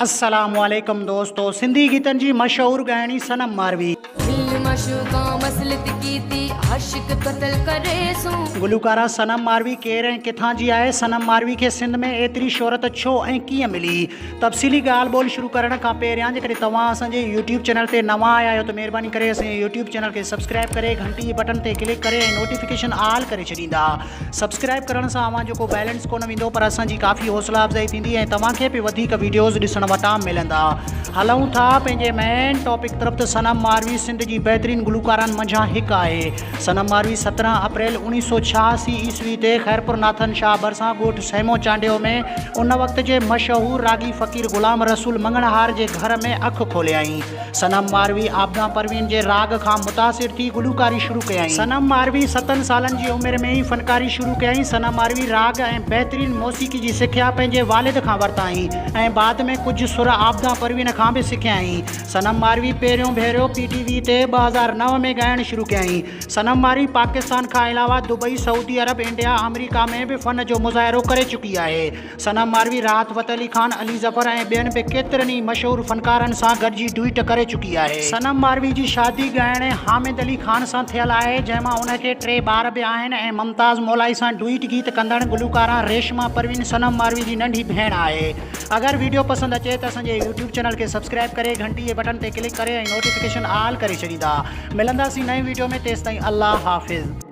अस्सलामुअलैकुम दोस्तों, सिंधी गीतन जी मशहूर गायणी सनम मारवी गुलकारा सनम मारवी केर ऐं किथां जी आहे। सनम मारवी के सिंध में एतरी शोहरत छो ऐं कीअं मिली। तफ़सीली ॻाल्हि ॿोल शुरू करण खां पहिरियां जेकॾहिं तव्हां असांजे यूट्यूब चैनल ते नवां आया आहियो त महिरबानी करे असांजे यूट्यूब चैनल खे सब्सक्राइब करे घंटी जे बटन ते क्लिक करे ऐं नोटिफिकेशन ऑल करे छॾींदा। सब्सक्राइब करण सां अव्हां जेको बैलेंस कोन वेंदो पर असांजी काफ़ी हौसला अफ़ज़ाई थींदी ऐं तव्हांखे बि वधीक वीडियोज़ ॾिसण वटां मिलंदा। हलूं था पंहिंजे मेन टॉपिक तरफ़। त सनम मारवी सिंध जी बहितरीन गुलकारनि मंझां हिकु आहे। सनम मारवी 17 अप्रैल 1986 ईस्वी ते खैरपुर नाथन शाह भरिसां ॻोठु सहमो चांडियो में उन वक़्त जे मशहूर रागी फ़क़ीर ग़ुलाम रसूल मंगणहार जे घर में अखि खोलियाईं। सनम मारवी आबदा परवीन जे राग खां मुतासिर थी गुलकारी शुरू कयाईं। सनम मारवी 7 सालनि जी उमिरि में ई फ़नकारी शुरू कयाईं। सनम मारवी राग ऐं बहितरीन मौसीक़ी जी सिख्या पंहिंजे वालिद खां वरिताईं ऐं बाद में कुझु सुर आबदा परवीन खां बि सिखियाईं। सनम मारवी पहिरियों भेरो PTV ते 2009 में ॻाइणु शुरू कयाईं। सनम मारवी पाकिस्तान खां अलावा दुबई, सऊदी अरब, इंडिया, अमेरिका में बि फ़न जो मुज़ाहिरो करे चुकी आहे। सनम मारवी राहत फ़तेह अली ख़ान, अली ज़फ़र ऐं ॿियनि बि केतिरनि ई मशहूर फ़नकारनि सां गॾिजी डुइट करे चुकी आहे। सनम मारवी जी शादी ॻाइण हामिद अली ख़ान सां थियल आहे, जंहिंमां उनखे 3 ॿार बि आहिनि ऐं मुमताज़ मौलाई सां डुइट गीत कंदड़ गुलकारा रेशमा परवीन सनम मारवी जी नंढी भेण आहे। अगरि वीडियो पसंदि अचे त असांजे यूट्यूब चैनल खे सब्सक्राइब करे घंटी जे बटन ते क्लिक करे ऐं नोटिफिकेशन ऑल करे छॾींदा। मिलंदासीं नई वीडियो में, तेसिताईं अल्लाह हाफ़िज़।